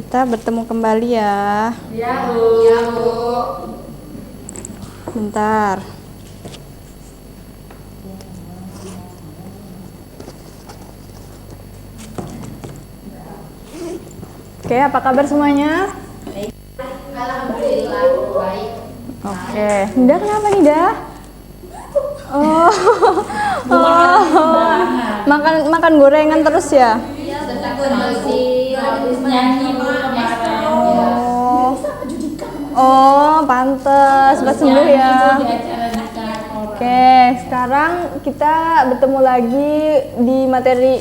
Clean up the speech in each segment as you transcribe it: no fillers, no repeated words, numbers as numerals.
Kita bertemu kembali ya. Iya, Bu. Iya, Bu. Bentar. Oke, apa kabar semuanya? Alhamdulillah, baik. Oke, Nida kenapa Nida? Oh, makan gorengan terus ya? Iya, sedang kondisi habis nyanyi Bu kemarin. Oh, pantes, cepat sembuh ya. Di acara di kantor. Oke, sekarang kita bertemu lagi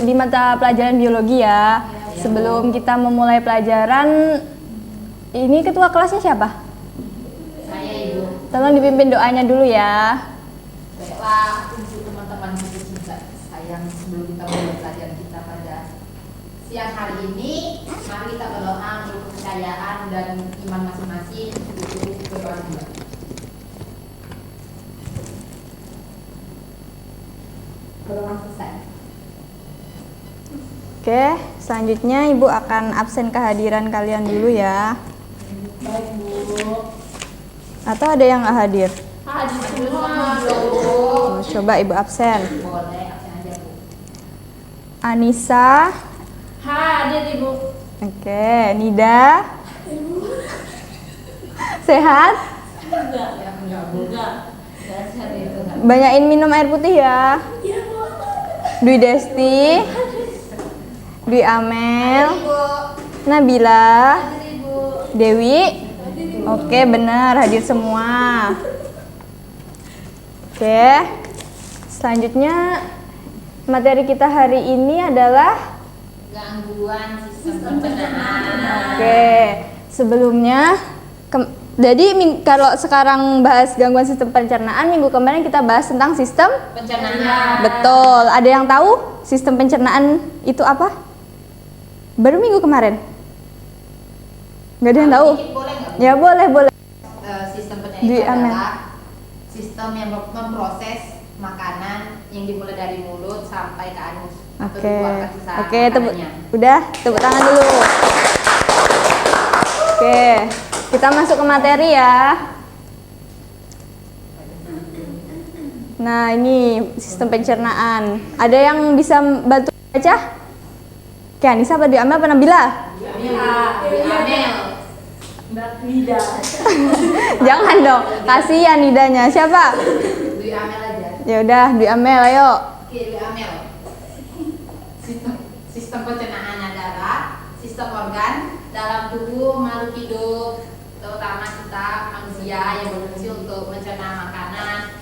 di mata pelajaran biologi ya. Sebelum kita memulai pelajaran, ini ketua kelasnya siapa? Saya Ibu. Tolong dipimpin doanya dulu ya. Baiklah, untuk teman-teman juga sayang sebelum kita mulai pelajaran kita pada siang hari ini, mari kita berdoa untuk kepercayaan dan iman masing-masing untuk berdoa juga. Berdoa selesai. Oke, selanjutnya Ibu akan absen kehadiran kalian dulu ya. Baik Bu. Atau ada yang nggak hadir? Hadir semua Bu. Oh, coba Ibu absen. Boleh, absen aja Bu. Anissa. Hadir Ibu. Oke, Nida. Sehat? Enggak, ya enggak Bu. Enggak. Dasar itu enggak. Banyakin minum air putih ya. Iya Bu. Dwi Desti, Dwi Amel, Ibu. Nabila, Hadir Ibu. Dewi. Oke, benar hadir semua. Oke. Selanjutnya materi kita hari ini adalah Gangguan sistem pencernaan. oke. Sebelumnya jadi kalau sekarang bahas gangguan sistem pencernaan, minggu kemarin kita bahas tentang sistem. Pencernaan. Betul. Ada yang tahu sistem pencernaan itu apa? Baru minggu kemarin. Nggak ada yang tahu? Sedikit boleh nggak Bu? Ya boleh. Sistem pencernaan Di itu Amel. adalah sistem yang memproses makanan yang dimulai dari mulut sampai ke anus atau Oke. dikeluarkan sisa Oke, makanannya. udah, tepuk tangan dulu. Oke, kita masuk ke materi ya. Nah, ini sistem pencernaan. Ada yang bisa bantu baca? Oke, Anissa apa Dwi Amel apa Nabila? Amel. Mbak Nida. Jangan dong, kasihan Nidanya. Siapa? Dwi Amel aja. Ya udah, Dwi Amel, ayo. Oke, Dwi Amel. Sistem pencernaan adalah sistem organ dalam tubuh makhluk hidup, terutama kita manusia yang berfungsi untuk mencerna makanan,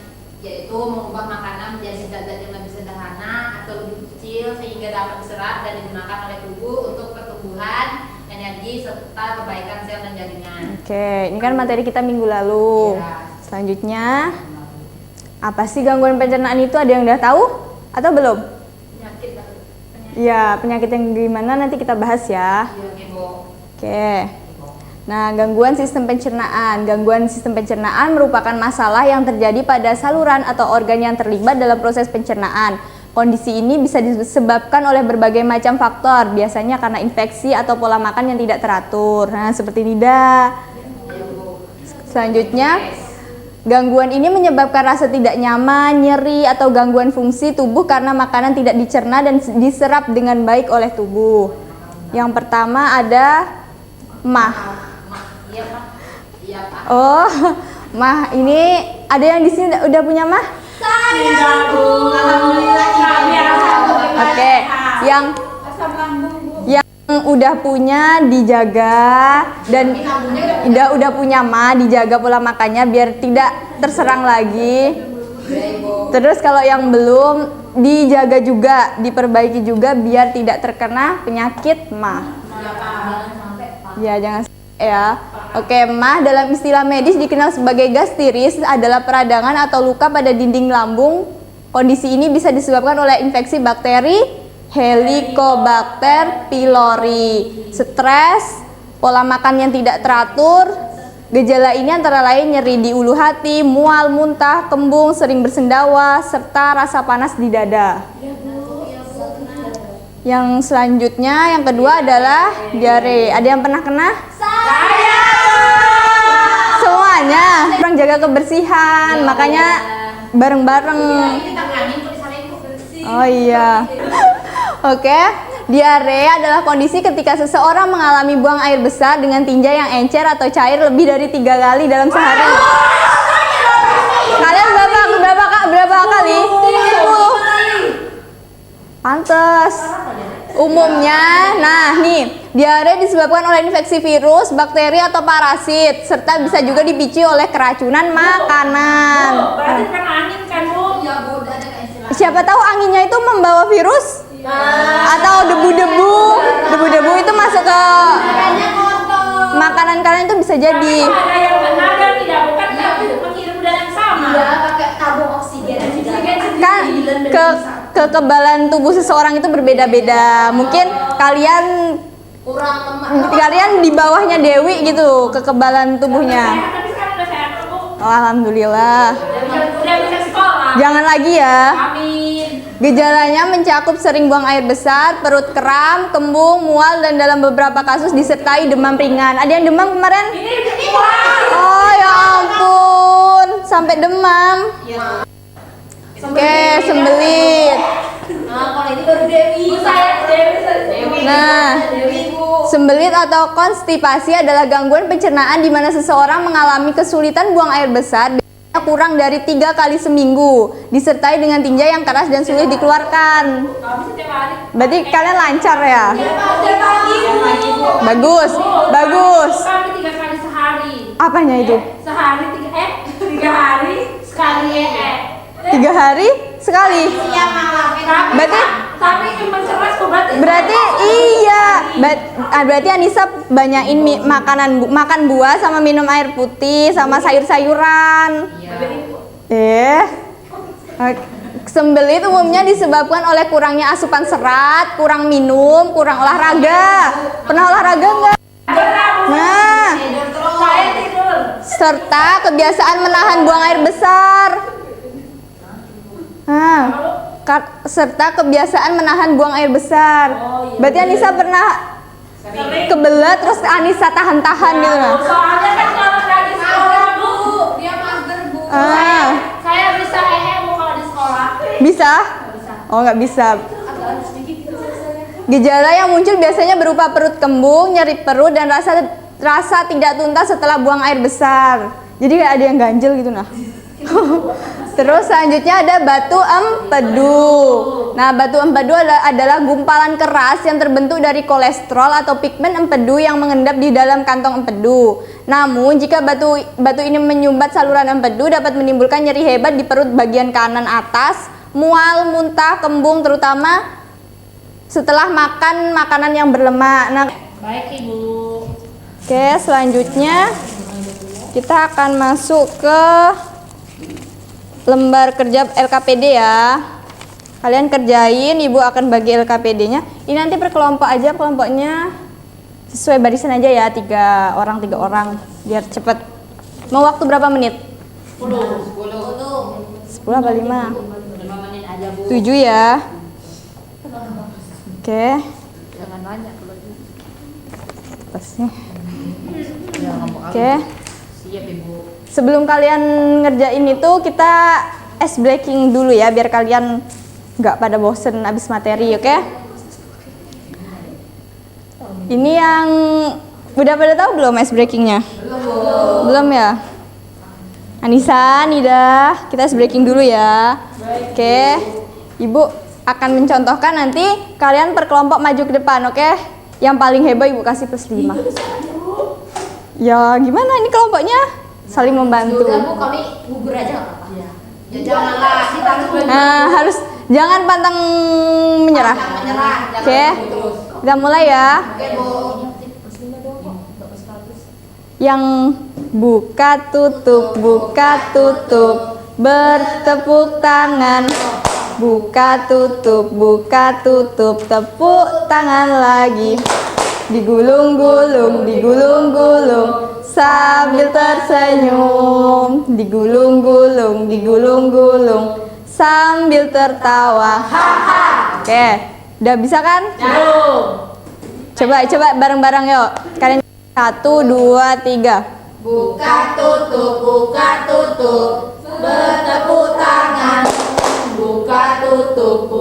yaitu mengubah makanan menjadi zat-zat yang lebih sederhana atau lebih kecil sehingga dapat diserap dan digunakan oleh tubuh untuk pertumbuhan, energi serta perbaikan sel dan jaringan. Oke, ini kan materi kita minggu lalu. Ya. Selanjutnya, apa sih gangguan pencernaan itu? Ada yang udah tahu atau belum? Penyakit lah. Ya, penyakit yang gimana nanti kita bahas ya. Iya, oke, Bu. Oke. Nah, gangguan sistem pencernaan. Gangguan sistem pencernaan merupakan masalah yang terjadi pada saluran atau organ yang terlibat dalam proses pencernaan. Kondisi ini bisa disebabkan oleh berbagai macam faktor, biasanya karena infeksi atau pola makan yang tidak teratur. Nah, seperti Nida. Selanjutnya, gangguan ini menyebabkan rasa tidak nyaman, nyeri, atau gangguan fungsi tubuh karena makanan tidak dicerna dan diserap dengan baik oleh tubuh. Yang pertama ada MAH. Iya, Pak. Iya, Pak. Oh, MAH ini ada yang di sini udah punya MAH? Tidak, Bu. Alhamdulillah. Kami alhamdulillah. Oke, yang Asam lambung, Bu. udah punya dijaga dan udah punya MAH, dijaga pola makannya biar tidak terserang lagi. Terus kalau yang belum dijaga juga, diperbaiki juga biar tidak terkena penyakit MAH. Ya, jangan sampai ya. Oke, MAH dalam istilah medis dikenal sebagai gastritis, adalah peradangan atau luka pada dinding lambung. Kondisi ini bisa disebabkan oleh infeksi bakteri Helicobacter pylori, stres, pola makan yang tidak teratur. Gejala ini antara lain nyeri di ulu hati, mual, muntah, kembung, sering bersendawa, serta rasa panas di dada. Yang selanjutnya, yang kedua adalah diare. Ada yang pernah kena? Saya. Semuanya. Kurang jaga kebersihan, makanya bareng-bareng. Kita nganin kok disalahin kok bersih. Oh iya. Oke. Diare adalah kondisi ketika seseorang mengalami buang air besar dengan tinja yang encer atau cair lebih dari 3 kali dalam sehari. Kalian berapa kali? 10. Pantes. Umumnya, nah nih, diare disebabkan oleh infeksi virus, bakteri atau parasit, serta bisa juga dipicu oleh keracunan makanan. Berarti kan angin kan, Bu? Ya Bu, udah ada kayak istilah. Siapa tahu anginnya itu membawa virus? Atau debu-debu itu masuk ke Makanya kotor. makanan kalian itu bisa jadi. Ada yang benar dan tidak, bukan tapi menghirup udara yang sama. Iya, pakai tabung oksigen aja. Kan kekebalan tubuh seseorang itu berbeda-beda. Mungkin kalian Kurang lemak. di bawahnya Dewi gitu kekebalan tubuhnya. Sehat, tapi sekarang udah sehat, Bu. Oh, alhamdulillah. Udah bisa sekolah. Jangan lagi ya. Amin. Gejalanya mencakup sering buang air besar, perut kram, kembung, mual, dan dalam beberapa kasus disertai demam ringan. Ada yang demam kemarin? Ini wah. Oh ya ampun, sampai demam. Ya. Oke, sembelit. Nah, kalau ini baru Dewi. Bu, saya Dewi. Nah, Dewi Bu. sembelit atau konstipasi adalah gangguan pencernaan di mana seseorang mengalami kesulitan buang air besar kurang dari 3 kali seminggu, disertai dengan tinja yang keras dan sulit dikeluarkan. Kamu setiap hari. Berarti kalian lancar ya? Setiap pagi, Bu. Bagus, bagus. Kami 3 kali sehari. Apanya itu? Sehari 3 hari sekali 3 hari sekali. Siang malam. Tapi menceras kok Berarti iya. Berarti Anissa banyakin makan buah sama minum air putih sama sayur-sayuran. Sembelit umumnya disebabkan oleh kurangnya asupan serat, kurang minum, kurang olahraga. Pernah olahraga enggak? Nah, Saya tidur. serta kebiasaan menahan buang air besar. Nah, serta kebiasaan menahan buang air besar. Berarti Anissa pernah kebelet terus Anissa tahan-tahan gitu nah. Soalnya kan kalau lagi sekolah, Bu. Dia mager Bu. Saya bisa Bu kalau di sekolah. Bisa? Oh, nggak bisa. Gejala yang muncul biasanya berupa perut kembung, nyeri perut, dan rasa tidak tuntas setelah buang air besar. Jadi kayak ada yang ganjel gitu nah. Terus selanjutnya ada batu empedu. Nah, batu empedu adalah gumpalan keras yang terbentuk dari kolesterol atau pigmen empedu yang mengendap di dalam kantong empedu. Namun, jika batu ini menyumbat saluran empedu dapat menimbulkan nyeri hebat di perut bagian kanan atas, mual, muntah, kembung terutama setelah makan makanan yang berlemak. Nah, Baik, Ibu. oke, selanjutnya kita akan masuk ke lembar kerja LKPD ya. Kalian kerjain, Ibu akan bagi LKPD-nya. Ini nanti per kelompok aja, kelompoknya sesuai barisan aja ya, 3 orang biar cepet. Mau waktu berapa menit? 10. 10 apa 5? 5 menit aja Bu. 7 ya. Oke. Jangan banyak kalau gitu. Tasnya. Ya, ngomong Oke. Siap Ibu. Sebelum kalian ngerjain itu kita ice breaking dulu ya biar kalian nggak pada bosen abis materi, oke? Ini yang udah pada tahu belum ice breakingnya? Belum ya? Anissa, Nida, kita ice breaking dulu ya. Oke, Ibu akan mencontohkan nanti kalian per kelompok maju ke depan, oke? Yang paling hebat Ibu kasih +5. Ya gimana ini kelompoknya? Saling membantu. Udah Bu, kami gugur aja nggak apa-apa. Ya, janganlah kita Harus jangan pantang menyerah. jangan menyerah. Oke, kita mulai ya. Oke Bu. Yang buka tutup, bertepuk tangan. Buka tutup, tepuk tangan lagi. Digulung-gulung, sambil tersenyum. Digulung-gulung, sambil tertawa. Oke, Udah bisa kan? Belum. Coba bareng-bareng yuk. Kalian 1, 2, 3. Buka tutup, bertepuk tangan. Buka tutup,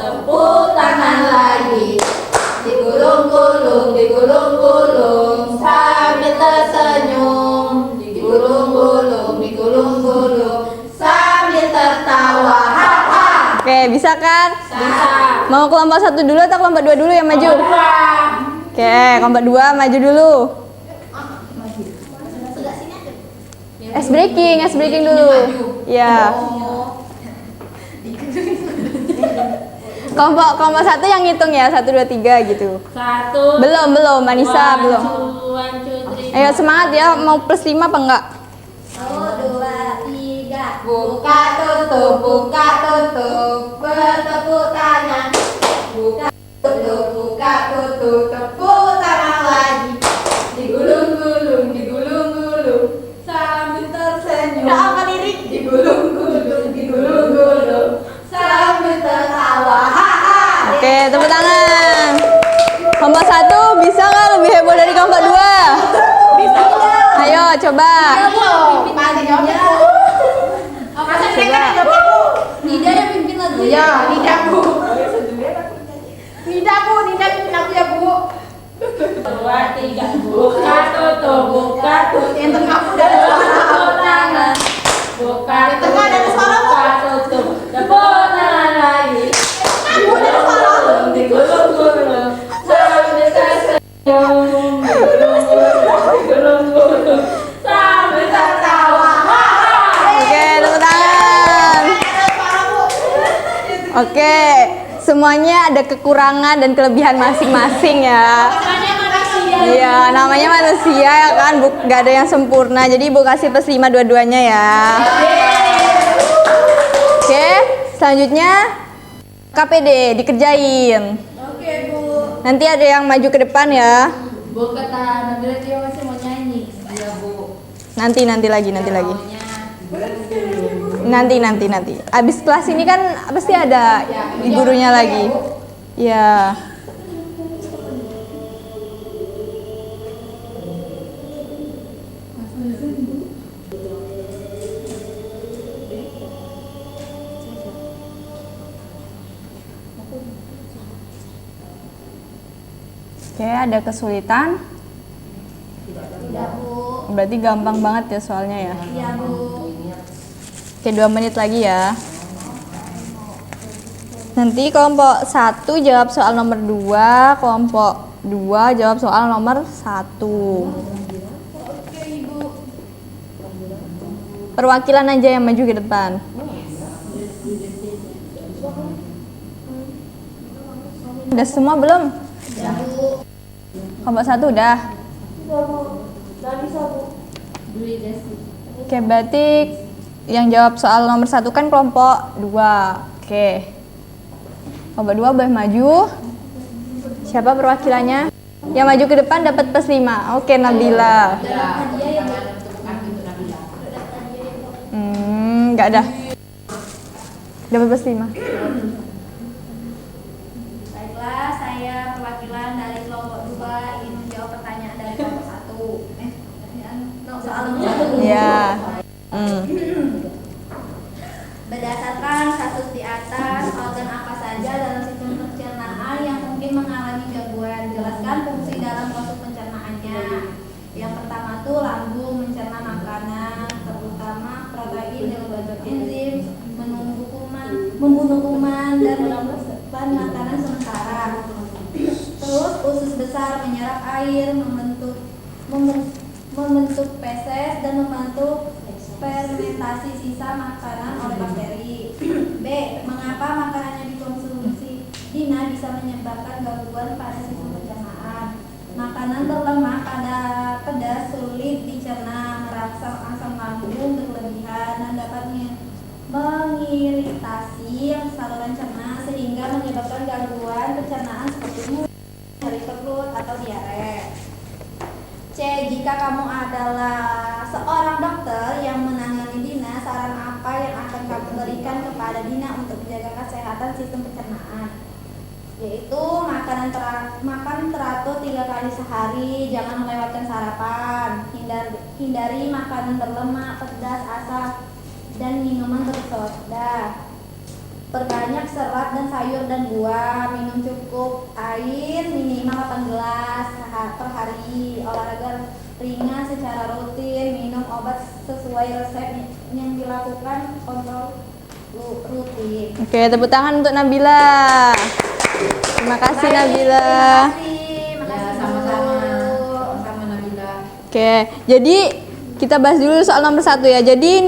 tepuk tangan lagi. Digulung-gulung, sambil tersenyum. Digulung-gulung, sambil tertawa. Ha-ha. Oke, bisa kan? Bisa. Mau kelompok 1 dulu atau kelompok 2 dulu yang maju? Dua. Oke, kelompok 2 maju dulu. Ice breaking dulu. Ya. Kelompok 1 yang ngitung ya, 1, 2, 3 gitu. 1. Belum, Manisa belum. 1, 2, 3. Ayo semangat ya, mau plus 5 apa enggak? 1, 2, 3. Buka tutup, bertepuk tangan. Buka tutup, tepuk tangan lagi. Digulung-gulung, sambil tersenyum. Apa lirik? Digulung-gulung, sambil tertawa. Ha-ha. Oke, tepuk tangan. Kelompok 1 bisa nggak lebih heboh dari kelompok 2? Bisa. Ayo coba. Masih jawabnya. Masa mereka yang jawabnya Bu? Nida yang pimpin lagu. Iya, Nida Bu. Nida pimpin lagu ya Bu. 2, 3. Buka tutup. Yang tengah Bu dari suara. Tepuk tangan. Buka Yang tengah dari suara Bu. tutup. Tepuk tangan lagi. Bu dari suara. Digulung-gulung, sambil tersenyum. Digulung-gulung, sambil tertawa. Oke, tepuk tangan. Oke, semuanya ada kekurangan dan kelebihan masing-masing ya. Makanya makasih ya. Iya, namanya manusia ya kan, gak ada yang sempurna. Jadi Ibu kasih plus 5 dua-duanya ya. Oke, selanjutnya KPD dikerjain. Oke Bu. Nanti ada yang maju ke depan ya. Bu kata Nabila dia masih mau nyanyi. Iya Bu. Nanti lagi. Nanti. Abis kelas ini kan pasti ada gurunya lagi. Ya. Oke, ada kesulitan. Tidak Bu. Berarti gampang banget ya soalnya ya. Iya Bu. Oke, 2 menit lagi ya. Nanti kelompok 1 jawab soal nomor 2, kelompok 2 jawab soal nomor 1. Oke Ibu. Perwakilan aja yang maju ke depan. Udah semua belum? Ya Bu. Kelompok 1 udah. Oke, berarti yang jawab soal nomor 1 kan kelompok 2. Oke. Kelompok 2 boleh maju. Siapa perwakilannya? Yang maju ke depan dapat plus 5. Oke, Nabila. Nggak ada. Dapat plus 5. Baiklah, saya perwakilan dari kelompok 2 ingin menjawab pertanyaan dari kelompok 1. Soal nomor 1. Iya. Berdasarkan kasus di atas, organ apa saja dalam sistem pencernaan yang mungkin mengalami gangguan? Jelaskan fungsi dalam proses pencernaannya. Yang pertama tuh lambung mencerna makanan, terutama protein dan enzim, membunuh kuman dan menyebabkan makanan sementara. Terus usus besar menyerap air, membentuk feses dan membantu fermentasi sisa makanan oleh bakteri. B. Mengapa makanan yang dikonsumsi Dina bisa menyebabkan gangguan pada sistem pencernaan? Makanan berlemak pada pedas sulit dicerna, merangsang asam lambung berlebihan dan dapat mengiritasi saluran cerna sehingga menyebabkan gangguan pencernaan seperti mual, nyeri perut atau diare. C. Jika kamu adalah seorang dokter yang menangani Dina, saran apa yang akan kamu berikan kepada Dina untuk menjaga kesehatan sistem pencernaan? yaitu makan teratur 3 kali sehari, jangan melewatkan sarapan, hindari makanan berlemak, pedas, asam, dan minuman bersoda. Perbanyak serat dan sayur dan buah, minum cukup air minimal 8 gelas per hari, olahraga ringan secara rutin, minum obat sesuai resep yang dilakukan kontrol rutin. Oke, tepuk tangan untuk Nabila. Terima kasih Nabila. Terima Ya, kasih. sama-sama. Bu. Sama Nabila. Oke, jadi kita bahas dulu soal nomor 1 ya. Jadi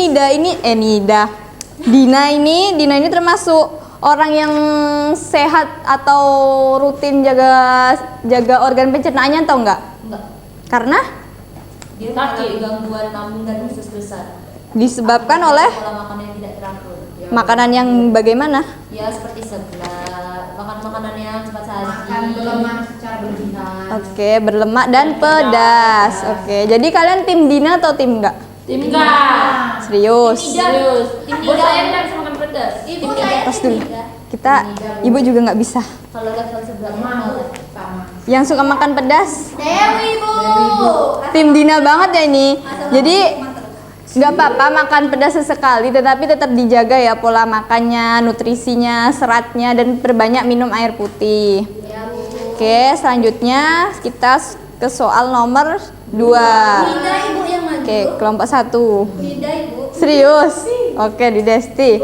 Dina ini termasuk orang yang sehat atau rutin jaga organ pencernaannya atau enggak? Enggak. Karena Dia mengalami gangguan lambung dan usus besar. disebabkan oleh Pola makan yang tidak teratur. makanan yang bagaimana? Ya seperti sebelah, makan makanan yang cepat saji. Makan berlemak secara berlebihan. Oke, berlemak dan pedas. Oke, jadi kalian tim Dina atau tim enggak? Tim enggak. Serius. Serius. Tim Bos tiga. saya tidak bisa makan pedas. Ibu saya Tos dulu. tiga. Kita ibu juga nggak bisa. Kalau level sebelah Mau sama. Yang suka makan pedas, Dewi, Bu. tim Dina banget ya ini. Jadi nggak apa-apa makan pedas sesekali, tetapi tetap dijaga ya pola makannya, nutrisinya, seratnya, dan perbanyak minum air putih. Ya, Bu. Oke, selanjutnya kita ke soal nomor 2. Nida Ibu yang maju. Oke, kelompok 1. Nida Ibu. Serius? Oke, di Desti.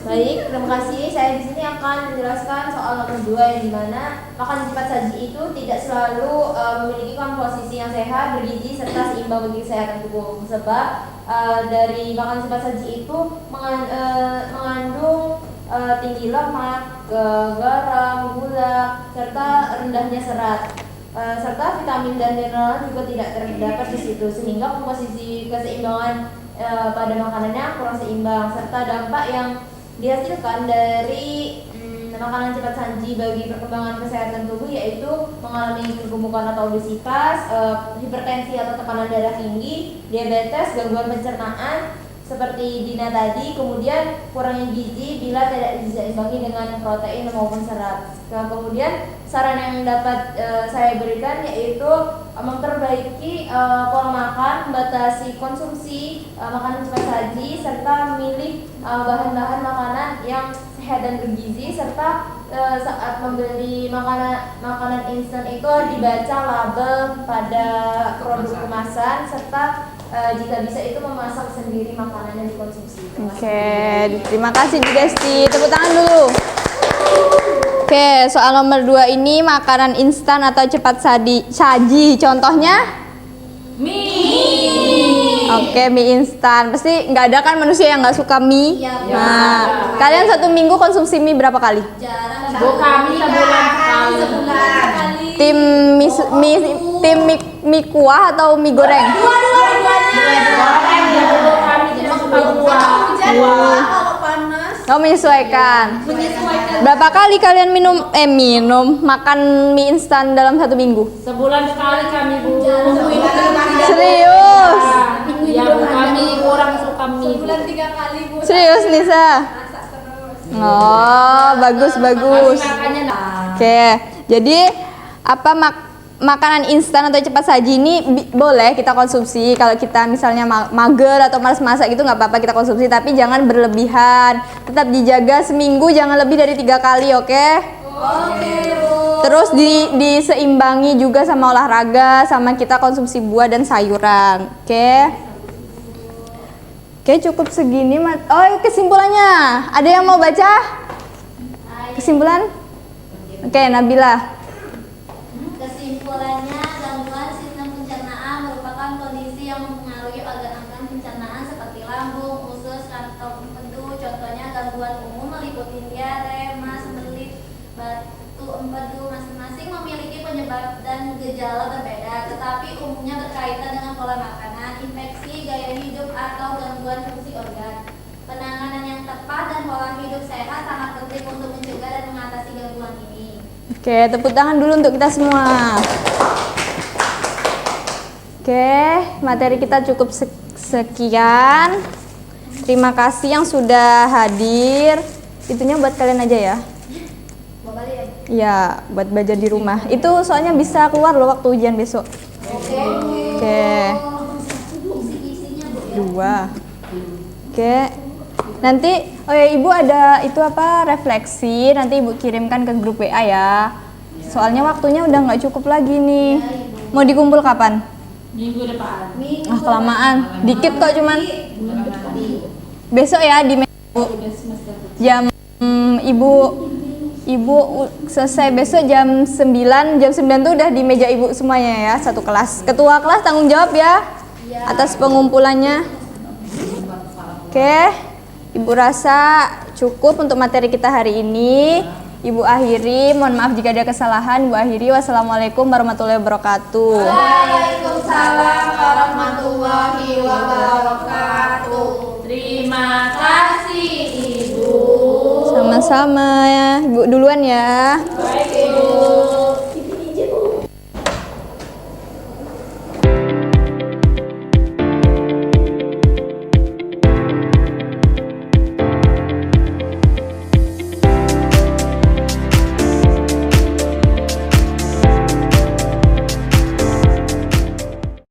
Baik, terima kasih. Saya di sini akan menjelaskan soal nomor 2 yang dimana makan cepat saji itu tidak selalu memiliki komposisi yang sehat, bergizi serta seimbang bagi kesehatan tubuh. Sebab dari makan cepat saji itu mengandung tinggi lemak, garam, gula, serta rendahnya serat. Serta vitamin dan mineral juga tidak terdapat di situ, sehingga komposisi keseimbangan pada makanannya kurang seimbang, serta dampak yang dihasilkan dari makanan cepat saji bagi perkembangan kesehatan tubuh yaitu mengalami kegemukan atau obesitas, hipertensi atau tekanan darah tinggi, diabetes, gangguan pencernaan seperti Dina tadi, kemudian kurangnya gizi bila tidak diseimbangi dengan protein maupun serat. Nah, kemudian saran yang dapat saya berikan yaitu memperbaiki pola makan, membatasi konsumsi makanan cepat saji, serta memilih bahan-bahan makanan yang sehat dan bergizi, serta saat membeli makanan instan itu dibaca label pada produk kemasan, serta jika bisa itu memasak sendiri makanan yang dikonsumsi. Oke, terima kasih Bu Desti. Tepuk tangan dulu. Oke, soal nomor 2 ini makanan instan atau cepat saji. Contohnya? Mie. Oke, mie instan. Pasti nggak ada kan manusia yang nggak suka mie? Iya, Bu. Nah, kalian 1 minggu konsumsi mie berapa kali? Jarang. Bu kami sebulan sekali. Sebulan sekali. Tim mie kuah atau mie goreng? Goreng ya Bu, kami tidak suka buah. Kalau panas Kamu menyesuaikan. menyesuaikan. Berapa kali kalian makan mie instan dalam 1 minggu? Sebulan sekali kami Bu. Serius? Ya Bu, kami kurang suka mie. Sebulan 3 kali, Bu. Serius Nisa? Masak terus. Oh, bagus. Kami makannya nah. Oke, jadi apa makanan instan atau cepat saji ini boleh kita konsumsi kalau kita misalnya mager atau malas masak gitu, nggak apa-apa kita konsumsi, tapi jangan berlebihan. Tetap dijaga seminggu jangan lebih dari 3 kali, oke? Oke, Bu. Terus diseimbangi juga sama olahraga, sama kita konsumsi buah dan sayuran, oke? Oke, cukup segini. Oh, kesimpulannya. Ada yang mau baca? Kesimpulan? Oke, Nabila. Kesimpulannya, gangguan sistem pencernaan merupakan kondisi yang mempengaruhi organ-organ pencernaan seperti lambung, usus, kantong empedu. Contohnya gangguan umum meliputi diare, mas, belit, batu empedu. Masing-masing memiliki penyebab dan gejala berbeda, tetapi umumnya berkaitan dengan pola makanan, infeksi, gaya hidup, atau gangguan fungsi organ. Penanganan yang tepat dan pola hidup sehat sangat penting untuk mencegah dan mengatasi gangguan ini. Oke, tepuk tangan dulu untuk kita semua. Oke, materi kita cukup sekian. Terima kasih yang sudah hadir. Itunya buat kalian aja ya. Ya, buat belajar di rumah. Itu soalnya bisa keluar loh waktu ujian besok. Oke. 2. Oke. Nanti oh ya Ibu ada itu apa refleksi, nanti Ibu kirimkan ke grup WA ya. Soalnya waktunya udah nggak cukup lagi nih. Mau dikumpul kapan? Minggu depan. Ah, kelamaan. Dikit kok cuman. Besok ya di jam Ibu selesai besok jam 9. Jam 9 tuh udah di meja Ibu semuanya ya, satu kelas. Ketua kelas tanggung jawab ya atas pengumpulannya. Oke. Ibu rasa cukup untuk materi kita hari ini. Ibu akhiri, mohon maaf jika ada kesalahan. Ibu akhiri, wassalamualaikum warahmatullahi wabarakatuh. Waalaikumsalam warahmatullahi wabarakatuh. Terima kasih Ibu. Sama-sama ya. Ibu duluan ya. Baik.